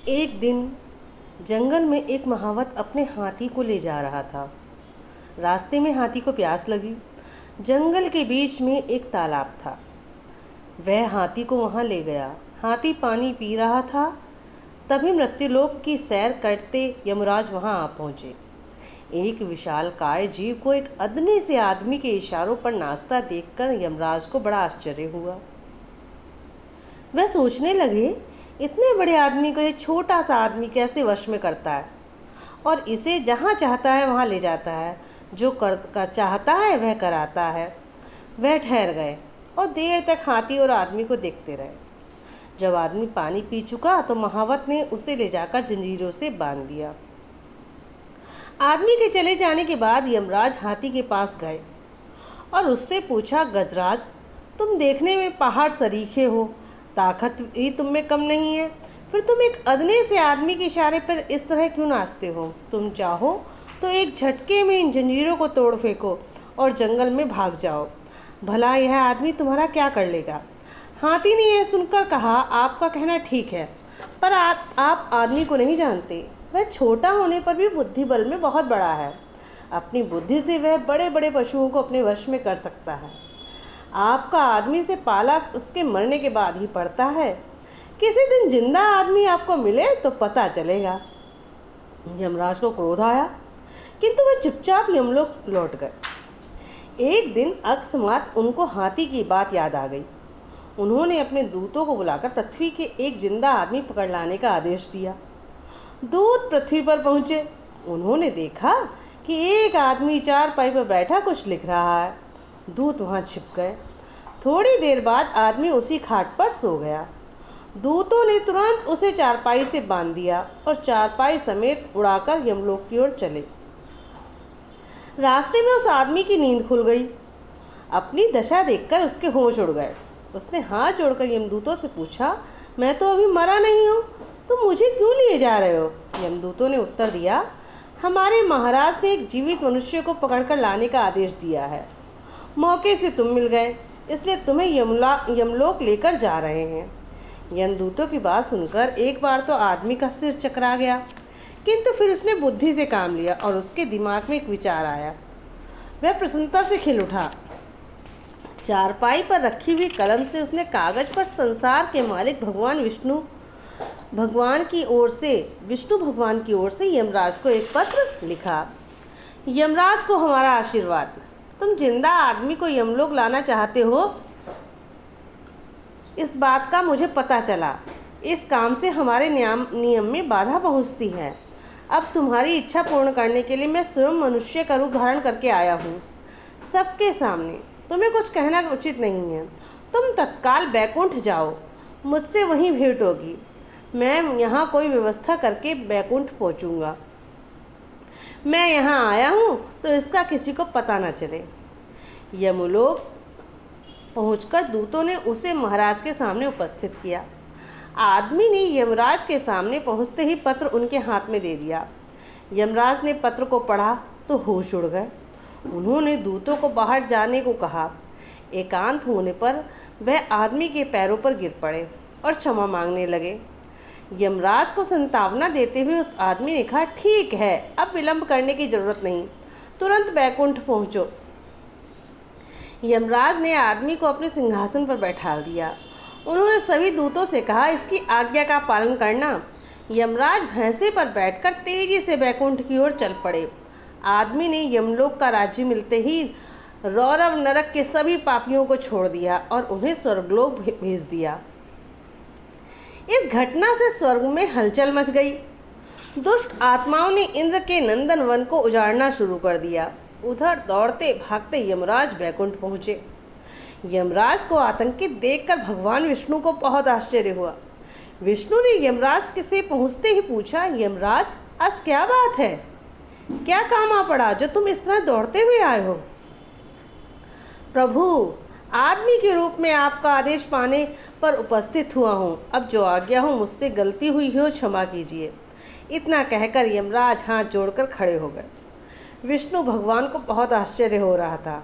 एक दिन जंगल में एक महावत अपने हाथी को ले जा रहा था। रास्ते में हाथी को प्यास लगी। जंगल के बीच में एक तालाब था। वह हाथी को वहां ले गया। हाथी पानी पी रहा था। तभी मृत्युलोक की सैर करते यमराज वहां आ पहुंचे। एक विशालकाय जीव को एक अदने से आदमी के इशारों पर नाचता देखकर यमराज को बड़ा आश्चर्य हुआ। वह सोचने लगे, इतने बड़े आदमी को ये छोटा सा आदमी कैसे वश में करता है और इसे जहाँ चाहता है वहाँ ले जाता है, जो कर चाहता है वह कराता है। वह ठहर गए और देर तक हाथी और आदमी को देखते रहे। जब आदमी पानी पी चुका तो महावत ने उसे ले जाकर जंजीरों से बांध दिया। आदमी के चले जाने के बाद यमराज हाथी के पास गए और उससे पूछा, गजराज, तुम देखने में पहाड़ सरीखे हो, ताकत भी तुम में कम नहीं है, फिर तुम एक अदने से आदमी के इशारे पर इस तरह क्यों नाचते हो? तुम चाहो तो एक झटके में इन जंजीरों को तोड़ फेंको और जंगल में भाग जाओ। भला यह आदमी तुम्हारा क्या कर लेगा? हाथी ने यह सुनकर कहा, आपका कहना ठीक है, पर आप आदमी को नहीं जानते। वह छोटा होने पर भी बुद्धि बल में बहुत बड़ा है। अपनी बुद्धि से वह बड़े बड़े पशुओं को अपने वश में कर सकता है। आपका आदमी से पाला उसके मरने के बाद ही पड़ता है। किसी दिन जिंदा आदमी आपको मिले तो पता चलेगा। यमराज को क्रोध आया, किंतु वह चुपचाप यमलोक लौट गए। एक दिन अकस्मात उनको हाथी की बात याद आ गई। उन्होंने अपने दूतों को बुलाकर पृथ्वी के एक जिंदा आदमी पकड़ लाने का आदेश दिया। दूत पृथ्वी पर पहुंचे। उन्होंने देखा कि एक आदमी चारपाई पर बैठा कुछ लिख रहा है। दूत वहां छिप गए। थोड़ी देर बाद आदमी उसी खाट पर सो गया। दूतों ने तुरंत उसे चारपाई से बांध दिया और चारपाई समेत उड़ाकर यमलोक की ओर चले। रास्ते में उस आदमी की नींद खुल गई। अपनी दशा देखकर उसके होश उड़ गए। उसने हाथ जोड़कर यमदूतों से पूछा, मैं तो अभी मरा नहीं हूँ, तुम मुझे क्यों लिए जा रहे हो? यमदूतों ने उत्तर दिया, हमारे महाराज ने एक जीवित मनुष्य को पकड़कर लाने का आदेश दिया है। मौके से तुम मिल गए, इसलिए तुम्हें यमलोक लेकर जा रहे हैं। यमदूतों की बात सुनकर एक बार तो आदमी का सिर चकरा गया, किंतु फिर उसने बुद्धि से काम लिया और उसके दिमाग में एक विचार आया। वह प्रसन्नता से खिल उठा। चारपाई पर रखी हुई कलम से उसने कागज पर संसार के मालिक विष्णु भगवान की ओर से यमराज को एक पत्र लिखा। यमराज को हमारा आशीर्वाद। तुम जिंदा आदमी को यमलोक लाना चाहते हो, इस बात का मुझे पता चला। इस काम से हमारे नियम में बाधा पहुंचती है। अब तुम्हारी इच्छा पूर्ण करने के लिए मैं स्वयं मनुष्य का रूप धारण करके आया हूँ। सबके सामने तुम्हें कुछ कहना उचित नहीं है। तुम तत्काल बैकुंठ जाओ, मुझसे वहीं भेंट होगी। मैं यहाँ कोई व्यवस्था करके बैकुंठ पहुँचूंगा। मैं यहाँ आया हूँ तो इसका किसी को पता न चले। यमलोक पहुंचकर दूतों ने उसे महाराज के सामने उपस्थित किया। आदमी ने यमराज के सामने पहुंचते ही पत्र उनके हाथ में दे दिया। यमराज ने पत्र को पढ़ा तो होश उड़ गए। उन्होंने दूतों को बाहर जाने को कहा। एकांत होने पर वह आदमी के पैरों पर गिर पड़े और क्षमा मांगने लगे। यमराज को संतावना देते हुए उस आदमी ने कहा, ठीक है, अब विलंब करने की जरूरत नहीं, तुरंत बैकुंठ पहुंचो। यमराज ने आदमी को अपने सिंहासन पर बैठा दिया। उन्होंने सभी दूतों से कहा, इसकी आज्ञा का पालन करना। यमराज भैंसे पर बैठकर तेजी से बैकुंठ की ओर चल पड़े। आदमी ने यमलोक का राज्य मिलते ही रौरव नरक के सभी पापियों को छोड़ दिया और उन्हें स्वर्गलोक भेज दिया। इस घटना से स्वर्ग में हलचल मच गई। दुष्ट आत्माओं ने इंद्र के नंदन वन को उजाड़ना शुरू कर दिया। उधर दौड़ते भागते यमराज बैकुंठ पहुंचे। यमराज को आतंकित देखकर भगवान विष्णु को बहुत आश्चर्य हुआ। विष्णु ने यमराज से पहुंचते ही पूछा, यमराज, आज क्या बात है? क्या काम आ पड़ा जो तुम इस तरह दौड़ते हुए आए हो? प्रभु, आदमी के रूप में आपका आदेश पाने पर उपस्थित हुआ हूँ। अब जो आज्ञा हो, मुझसे गलती हुई हो क्षमा कीजिए। इतना कहकर यमराज हाथ जोड़कर खड़े हो गए। विष्णु भगवान को बहुत आश्चर्य हो रहा था।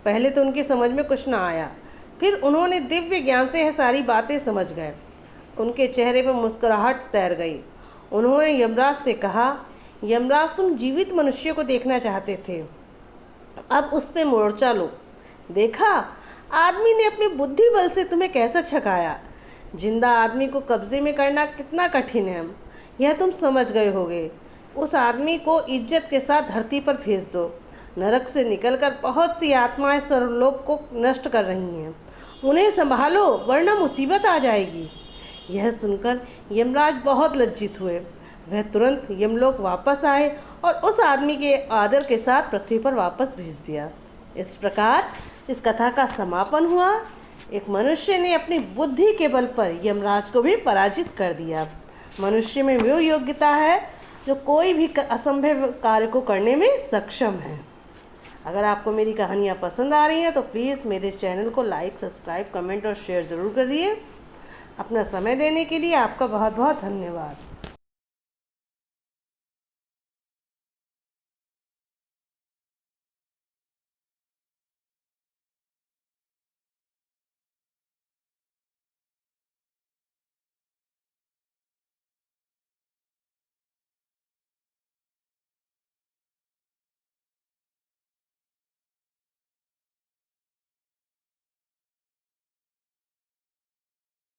पहले तो उनकी समझ में कुछ ना आया, फिर उन्होंने दिव्य ज्ञान से यह सारी बातें समझ गए। उनके चेहरे पर मुस्कुराहट तैर गई उन्होंने यमराज से कहा, यमराज, तुम जीवित मनुष्य को देखना चाहते थे, अब उससे मोर्चा लो। देखा, आदमी ने अपनी बुद्धि बल से तुम्हें कैसा छकाया। जिंदा आदमी को कब्जे में करना कितना कठिन है, यह तुम समझ गए होगे। उस आदमी को इज्जत के साथ धरती पर भेज दो। नरक से निकलकर बहुत सी आत्माएं सर्वलोक को नष्ट कर रही हैं, उन्हें संभालो वरना मुसीबत आ जाएगी। यह सुनकर यमराज बहुत लज्जित हुए। वह तुरंत यमलोक वापस आए और उस आदमी के आदर के साथ पृथ्वी पर वापस भेज दिया। इस प्रकार इस कथा का समापन हुआ। एक मनुष्य ने अपनी बुद्धि के बल पर यमराज को भी पराजित कर दिया। मनुष्य में वो योग्यता है जो कोई भी असंभव कार्य को करने में सक्षम है। अगर आपको मेरी कहानियाँ पसंद आ रही हैं तो प्लीज़ मेरे चैनल को लाइक, सब्सक्राइब, कमेंट और शेयर ज़रूर करिए। अपना समय देने के लिए आपका बहुत बहुत धन्यवाद।